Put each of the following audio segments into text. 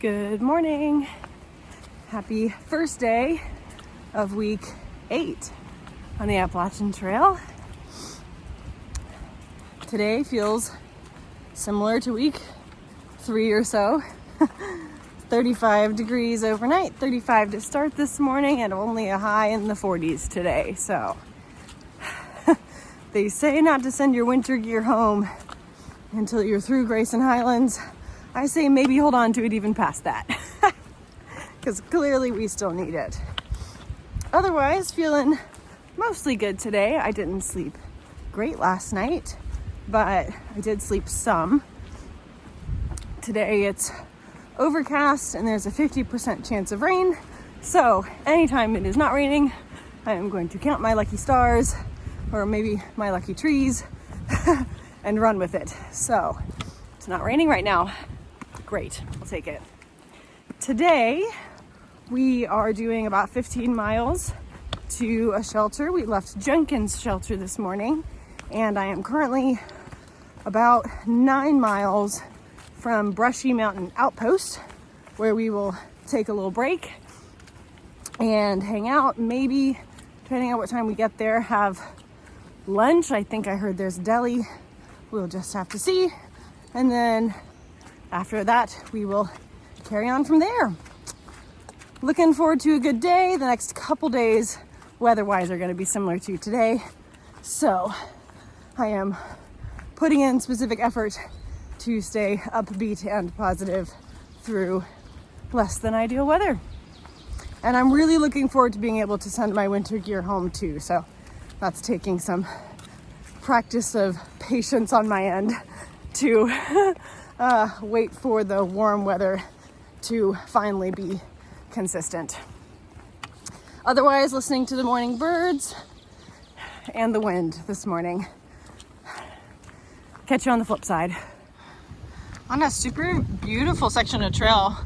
Good morning. Happy first day of week 8 on the Appalachian Trail. Today feels similar to week 3 or so. 35 degrees overnight, 35 to start this morning, and only a high in the 40s today. So they say not to send your winter gear home until you're through Grayson Highlands. I say maybe hold on to it even past that, because clearly we still need it. Otherwise, feeling mostly good today. I didn't sleep great last night, but I did sleep some. Today it's overcast and there's a 50% chance of rain. So anytime it is not raining, I am going to count my lucky stars, or maybe my lucky trees, and run with it. So it's not raining right now. Great, I'll take it. Today we are doing about 15 miles to a shelter. We left Jenkins shelter this morning, and I am currently about 9 miles from Brushy Mountain Outpost, where we will take a little break and hang out. Maybe, depending on what time we get there, have lunch. I think I heard there's a deli. We'll just have to see. And then after that, we will carry on from there. Looking forward to a good day. The next couple days, weather-wise, are going to be similar to today. So I am putting in specific effort to stay upbeat and positive through less than ideal weather. And I'm really looking forward to being able to send my winter gear home too. So that's taking some practice of patience on my end to wait for the warm weather to finally be consistent. Otherwise, listening to the morning birds and the wind this morning. Catch you on the flip side. On a super beautiful section of trail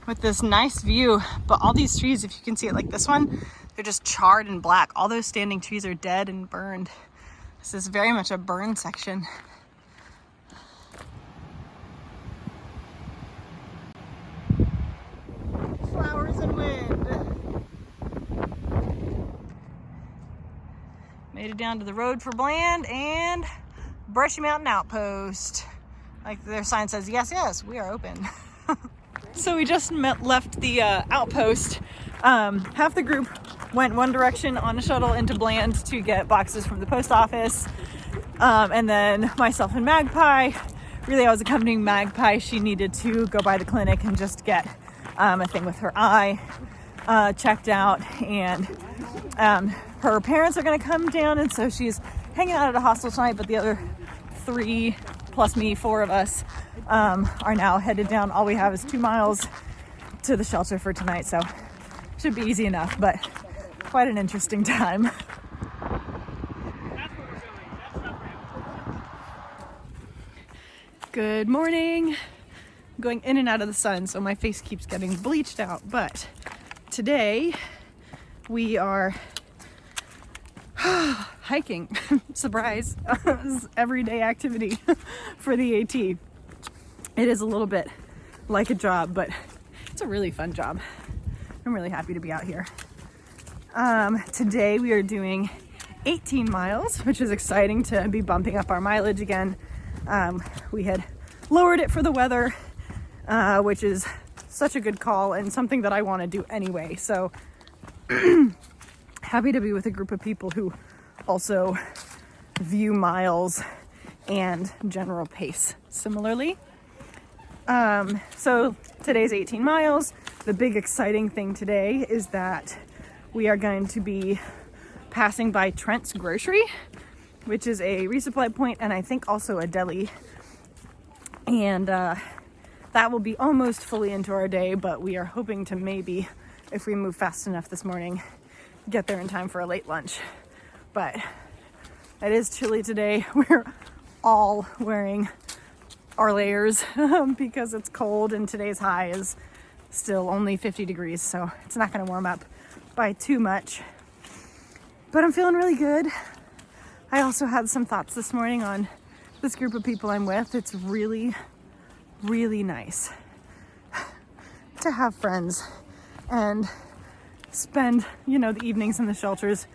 with this nice view, but all these trees, if you can see it like this one, they're just charred and black. All those standing trees are dead and burned. This is very much a burn section. Flowers and wind. Made it down to the road for Bland and Brushy Mountain Outpost. Like their sign says, yes, yes, we are open. So we just left the outpost. Half the group went one direction on a shuttle into Bland to get boxes from the post office. And then myself and Magpie, really I was accompanying Magpie. She needed to go by the clinic and just get a thing with her eye checked out. And her parents are going to come down, and so she's hanging out at a hostel tonight, but the other 3 plus me, 4 of us are now headed down. All we have is 2 miles to the shelter for tonight, so should be easy enough, but quite an interesting time. Good morning. I'm going in and out of the sun, so my face keeps getting bleached out, but today we are hiking. Surprise. Everyday activity for the AT. It is a little bit like a job, but it's a really fun job. I'm really happy to be out here. Today we are doing 18 miles, which is exciting to be bumping up our mileage again. We had lowered it for the weather, which is such a good call and something that I want to do anyway. So happy to be with a group of people who also view miles and general pace similarly. So today's 18 miles. The big exciting thing today is that we are going to be passing by Trent's Grocery, which is a resupply point and I think also a deli. And that will be almost fully into our day, but we are hoping to maybe, if we move fast enough this morning, get there in time for a late lunch. But it is chilly today. We're all wearing our layers because it's cold, and today's high is still only 50 degrees, so it's not going to warm up by too much. But I'm feeling really good. I also had some thoughts this morning on this group of people I'm with. It's really, really nice. to have friends and spend, you know, the evenings in the shelters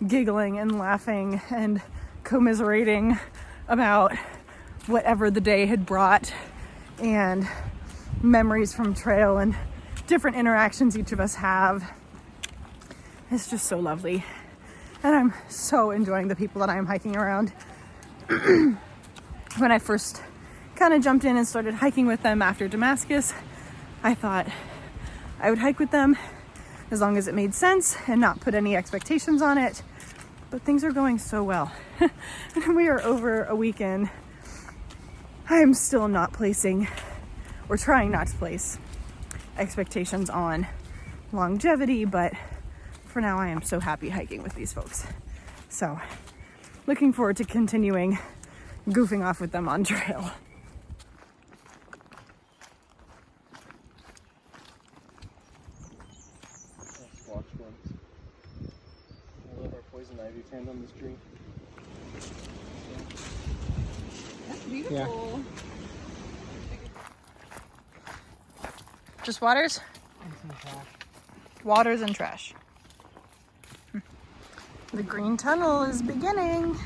giggling and laughing and commiserating about whatever the day had brought, and memories from trail and different interactions each of us have. It's just so lovely. And I'm so enjoying the people that I'm hiking around. When I first kind of jumped in and started hiking with them after Damascus, I thought I would hike with them as long as it made sense and not put any expectations on it. But things are going so well. And we are over a week in. I am still not placing, or trying not to place, expectations on longevity, but for now I am so happy hiking with these folks. So looking forward to continuing goofing off with them on trail. Watch ones. I love our poison ivy friend on this tree. That's beautiful. Just waters? And some trash. Waters and trash. The green tunnel is beginning.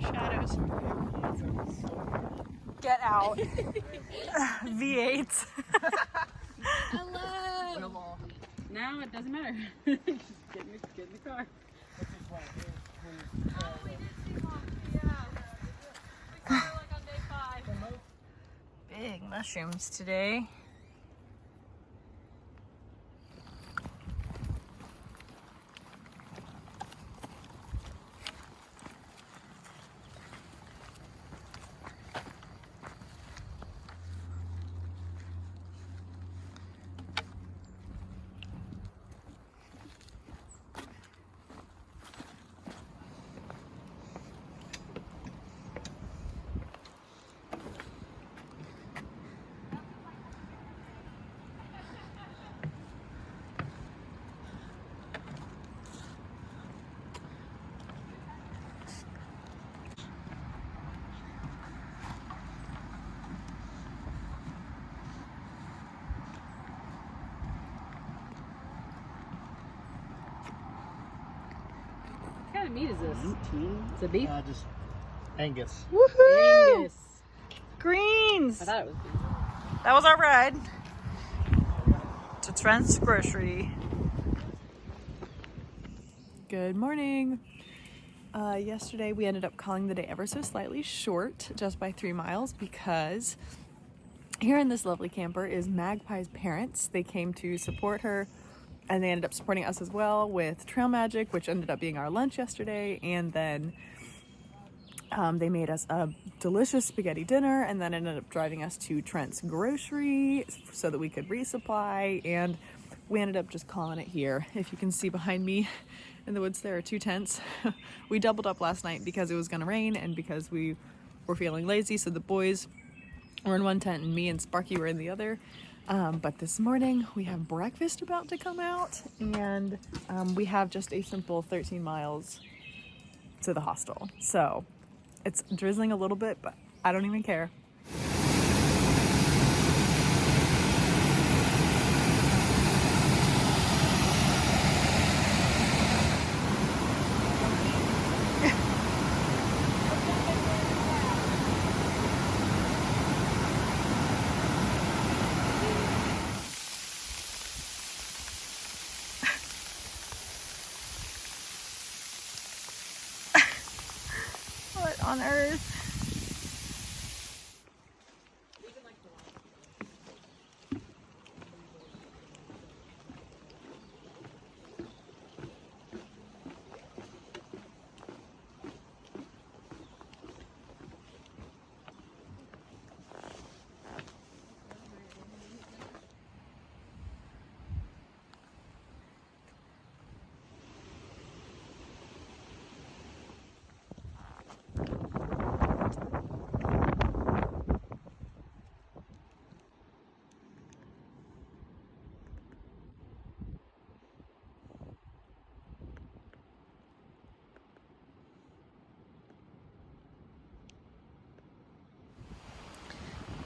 Shadows. Get out. V8. Hello. Now it doesn't matter. Just get in the car. Oh, we did see one. Yeah. We got her like on day 5. Big mushrooms today. What kind of meat is this? Is it beef? Just Angus. Woohoo! Angus. Greens! I thought it was beef. That was our ride to Trent's Grocery. Good morning. Yesterday we ended up calling the day ever so slightly short, just by 3 miles, because here in this lovely camper is Magpie's parents. They came to support her, and they ended up supporting us as well with Trail Magic, which ended up being our lunch yesterday, and then they made us a delicious spaghetti dinner, and then ended up driving us to Trent's Grocery so that we could resupply, and we ended up just calling it here. If you can see behind me in the woods, there are 2 tents. We doubled up last night because it was going to rain and because we were feeling lazy, so the boys were in one tent and me and Sparky were in the other. But this morning we have breakfast about to come out, and we have just a simple 13 miles to the hostel. So it's drizzling a little bit, but I don't even care. What on earth?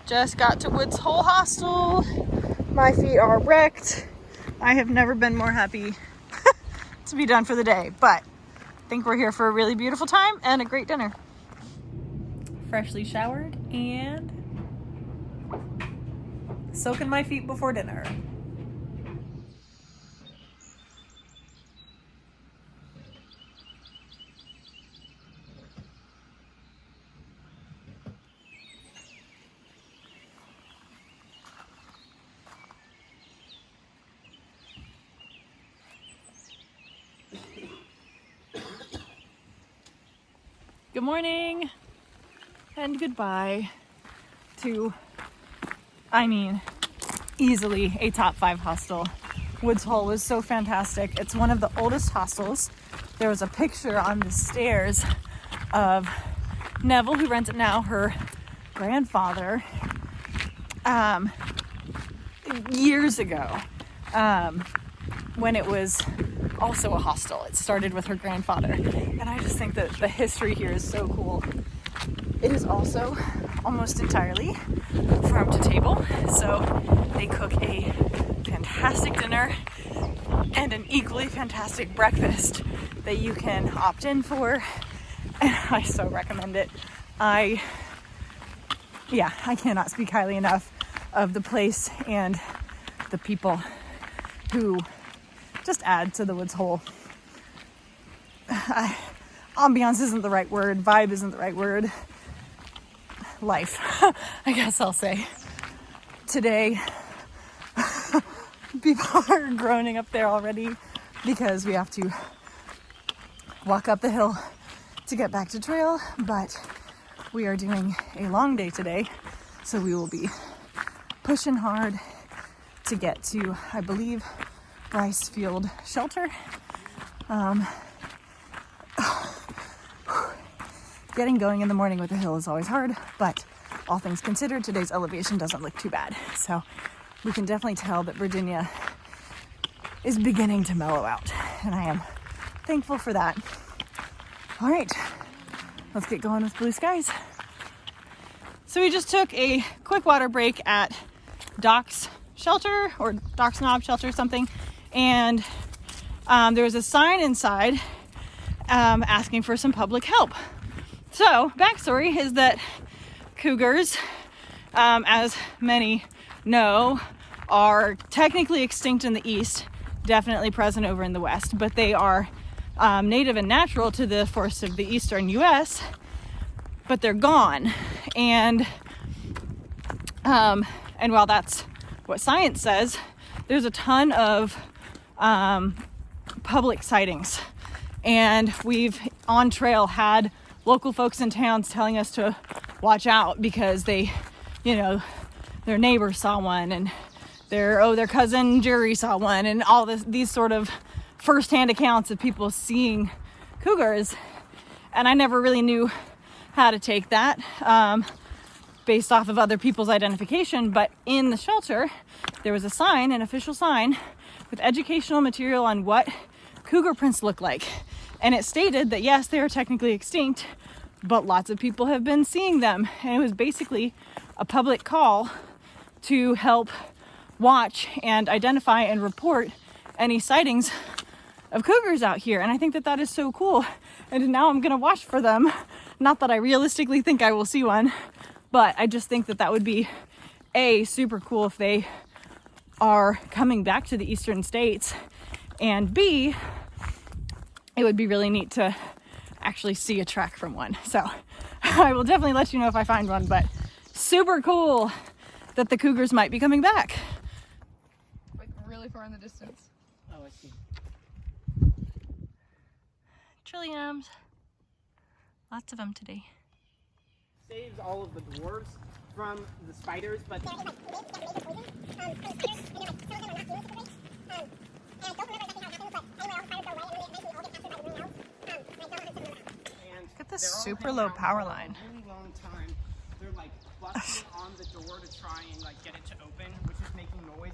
Just got to Woods Hole Hostel. My feet are wrecked. I have never been more happy to be done for the day, but I think we're here for a really beautiful time and a great dinner. Freshly showered and soaking my feet before dinner. Good morning and goodbye to, I mean, easily a top 5 hostel. Woods Hole was so fantastic. It's one of the oldest hostels. There was a picture on the stairs of Neville, who rents it now, her grandfather, years ago, when it was also a hostel. It started with her grandfather, and I just think that the history here is so cool. It is also almost entirely farm to table, so they cook a fantastic dinner and an equally fantastic breakfast that you can opt in for, and I so recommend it. I cannot speak highly enough of the place and the people who just add to the Woods Hole. Ambiance isn't the right word, vibe isn't the right word. Life, I guess I'll say. Today, people are groaning up there already because we have to walk up the hill to get back to trail, but we are doing a long day today, so we will be pushing hard to get to, I believe, Rice Field Shelter. Getting going in the morning with the hill is always hard, but all things considered, today's elevation doesn't look too bad. So we can definitely tell that Virginia is beginning to mellow out, and I am thankful for that. All right, let's get going with blue skies. So we just took a quick water break at Doc's Shelter, or Doc's Knob Shelter or something, and there was a sign inside asking for some public help. So, backstory is that cougars, as many know, are technically extinct in the east, definitely present over in the west, but they are native and natural to the forests of the eastern US, but they're gone. And while that's what science says, there's a ton of public sightings, and we've on trail had local folks in towns telling us to watch out because they, their neighbor saw one, and their cousin Jerry saw one, and all these sort of firsthand accounts of people seeing cougars. And I never really knew how to take that based off of other people's identification, but in the shelter there was a sign, an official sign with educational material on what cougar prints look like, and it stated that yes, they are technically extinct, but lots of people have been seeing them. And it was basically a public call to help watch and identify and report any sightings of cougars out here. And I think that that is so cool, and now I'm gonna watch for them. Not that I realistically think I will see one, but I just think that that would be A, super cool if they are coming back to the eastern states, and B, it would be really neat to actually see a track from one. So I will definitely let you know if I find one, but super cool that the cougars might be coming back. Like really far in the distance. Oh, I see. Trilliums. Lots of them today. Saves all of the dwarves from the spiders, but Look at this super low power line. really long time. They're like busting on the door to try and like get it to open, which is making noise,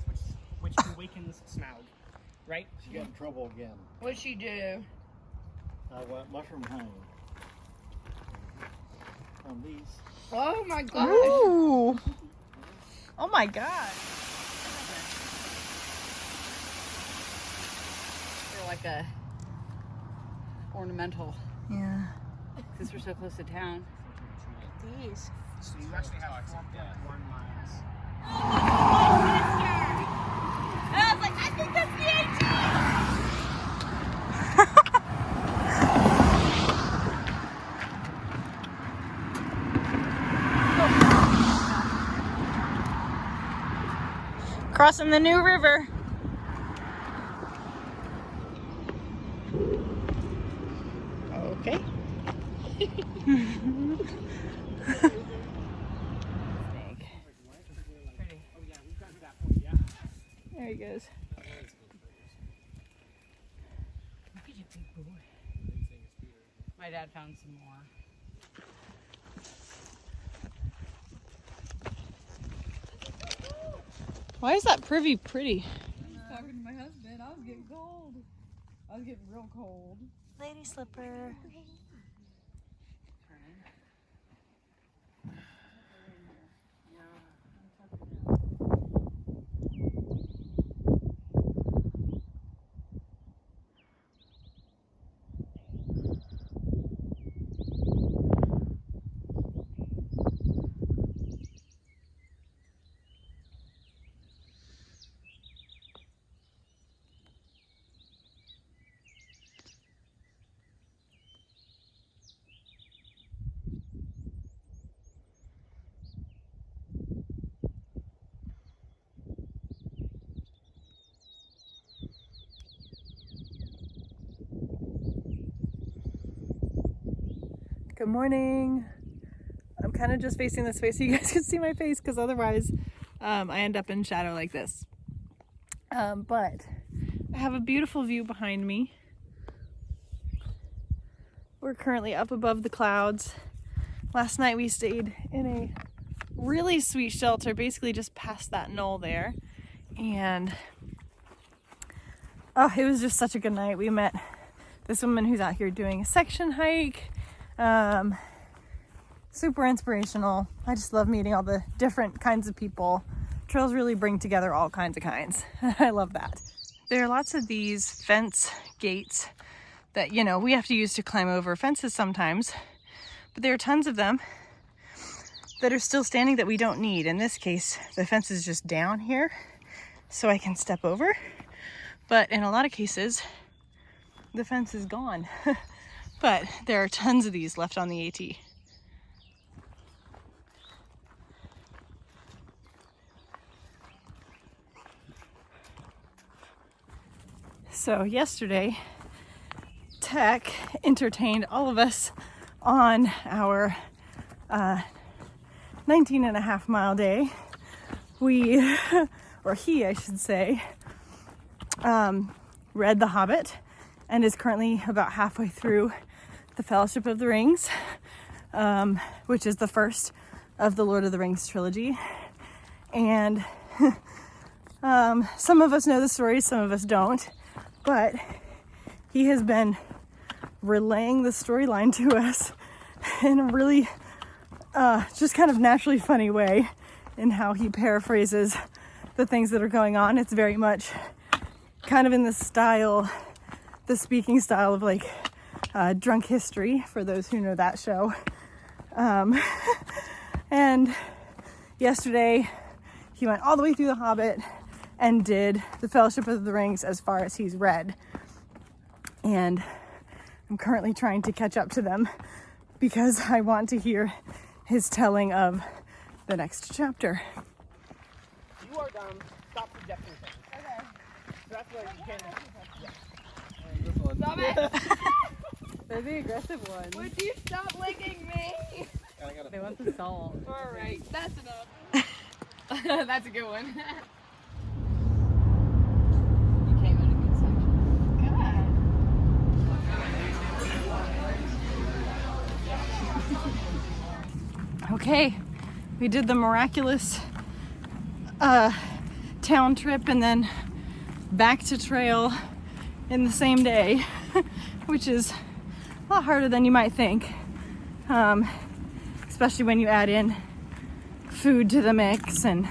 which awakens Smaug, right? She got in trouble again. What'd she do? I went mushroom honey on these. Oh my gosh. Ooh. Oh my god. They're like a ornamental. Yeah. Since we're so close to town. These. So you actually have 4.1 miles. I was like, I think that's the 18. Crossing the new river. Okay. There he goes. Look at you, big boy. My dad found some more. Why is that privy pretty? Talking to my husband, I was getting cold. I was getting real cold. Lady slipper. Good morning. I'm kind of just facing this way so you guys can see my face, because otherwise I end up in shadow like this. But I have a beautiful view behind me. We're currently up above the clouds. Last night we stayed in a really sweet shelter, basically just past that knoll there. And oh, it was just such a good night. We met this woman who's out here doing a section hike. Super inspirational. I just love meeting all the different kinds of people. Trails really bring together all kinds of kinds. I love that. There are lots of these fence gates that, you know, we have to use to climb over fences sometimes, but there are tons of them that are still standing that we don't need. In this case, the fence is just down here so I can step over, but in a lot of cases the fence is gone. But there are tons of these left on the AT. So yesterday, Tech entertained all of us on our 19.5 mile day. We, or he I should say, read The Hobbit and is currently about halfway through The Fellowship of the Rings, which is the first of the Lord of the Rings trilogy. And some of us know the stories, some of us don't, but he has been relaying the storyline to us in a really just kind of naturally funny way in how he paraphrases the things that are going on. It's very much kind of in the style, the speaking style of like Drunk History, for those who know that show. And yesterday he went all the way through The Hobbit and did The Fellowship of the Rings as far as he's read. And I'm currently trying to catch up to them because I want to hear his telling of the next chapter. You are done. Stop projecting things. Okay. So that's where you can. Yeah. This one. Stop it! They're the aggressive ones. Would you stop licking me? They want the salt. Alright, that's enough. That's a good one. You came in a good section. Good. Okay, we did the miraculous town trip and then back to trail in the same day, which is a lot harder than you might think, especially when you add in food to the mix and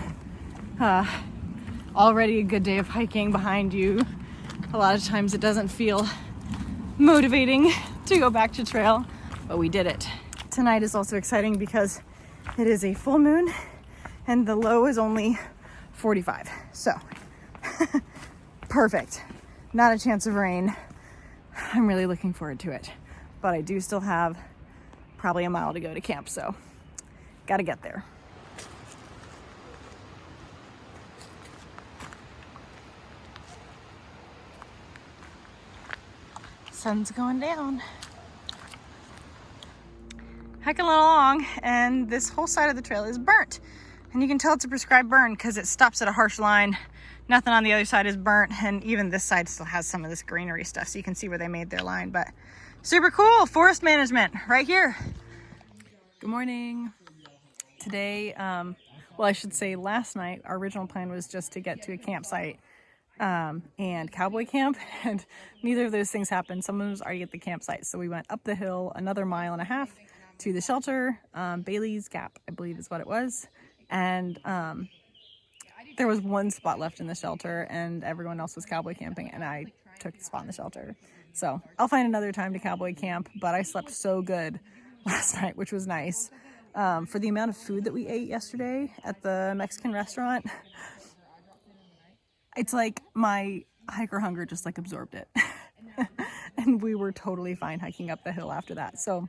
Already a good day of hiking behind you. A lot of times it doesn't feel motivating to go back to trail, but we did it. Tonight is also exciting because it is a full moon and the low is only 45. So perfect. Not a chance of rain. I'm really looking forward to it, but I do still have probably a mile to go to camp, so gotta get there. Sun's going down. Hiking along, and this whole side of the trail is burnt. And you can tell it's a prescribed burn because it stops at a harsh line. Nothing on the other side is burnt, and even this side still has some of this greenery stuff, so you can see where they made their line. But super cool, forest management right here. Good morning. Today, well, I should say last night, our original plan was just to get to a campsite and cowboy camp, and neither of those things happened. Someone was already at the campsite, so we went up the hill another 1.5 miles to the shelter, Bailey's Gap, I believe is what it was, and there was one spot left in the shelter, and everyone else was cowboy camping, and I took the spot in the shelter. So I'll find another time to cowboy camp, but I slept so good last night, which was nice. For the amount of food that we ate yesterday at the Mexican restaurant, it's like my hiker hunger just like absorbed it. And we were totally fine hiking up the hill after that. So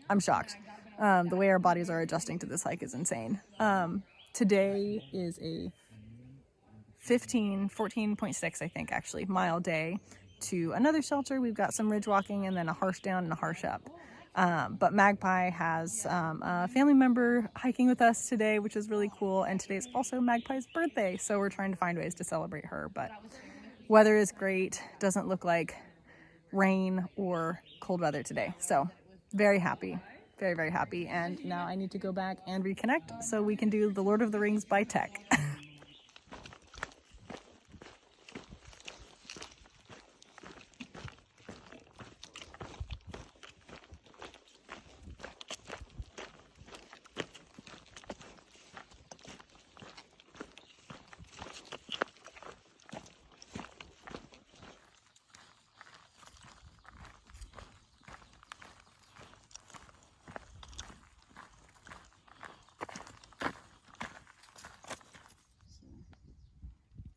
I'm shocked. The way our bodies are adjusting to this hike is insane. Today is a 14.6, I think, actually, mile day to another shelter. We've got some ridge walking and then a harsh down and a harsh up. But Magpie has a family member hiking with us today, which is really cool. And today's also Magpie's birthday, so we're trying to find ways to celebrate her. But weather is great. Doesn't look like rain or cold weather today. So very happy. Very, very happy. And now I need to go back and reconnect so we can do the Lord of the Rings by tech.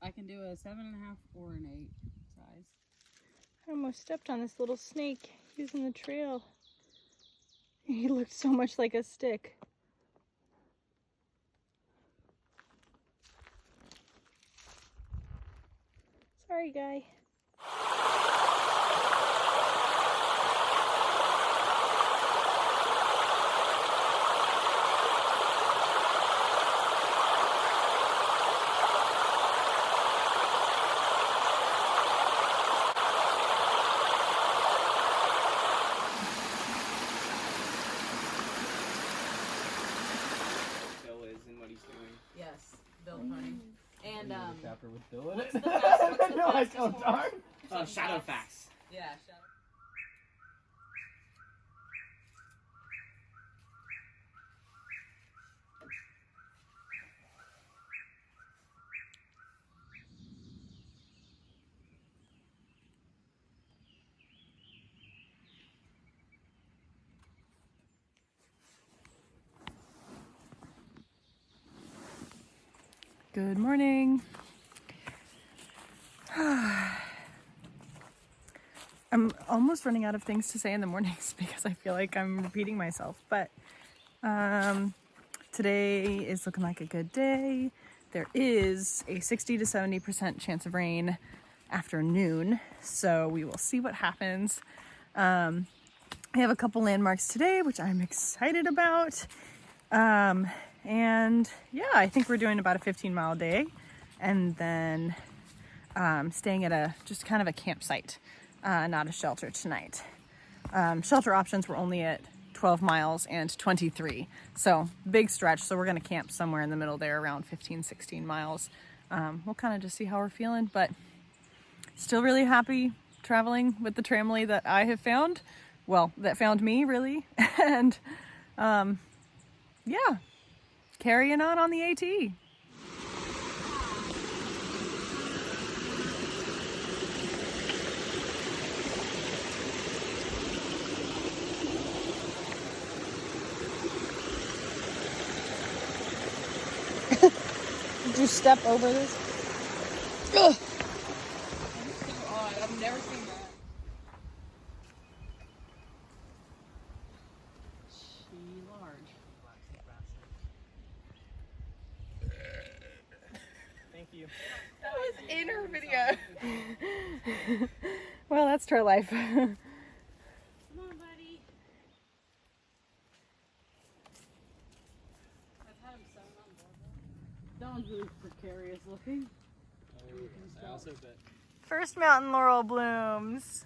I can do a 7.5 or an 8 size. I almost stepped on this little snake using the trail. He looked so much like a stick. Sorry, guy. Bill is and what he's doing. Yes, Bill Pony. And Chapter with Bill in what's it. the fastest Oh, darn. Shadowfax. Yeah, Shadow. Good morning. I'm almost running out of things to say in the mornings because I feel like I'm repeating myself, but today is looking like a good day. There is a 60 to 70% chance of rain after noon, so we will see what happens. I have a couple landmarks today, which I'm excited about. And yeah, I think we're doing about a 15-mile day, and then staying at just kind of a campsite, not a shelter tonight. Shelter options were only at 12 miles and 23, so big stretch. So we're going to camp somewhere in the middle there, around 15, 16 miles. We'll kind of just see how we're feeling, but still really happy traveling with the tramily that I have found. Well, that found me, really. And yeah, carrying on the AT. you step over this? Ugh. So odd. I've never seen that. She large. Thank you. That was in her video. Well, that's her life. Come on, buddy. I've had him sewn on board. That one's really precarious looking. I also bet. First mountain laurel blooms.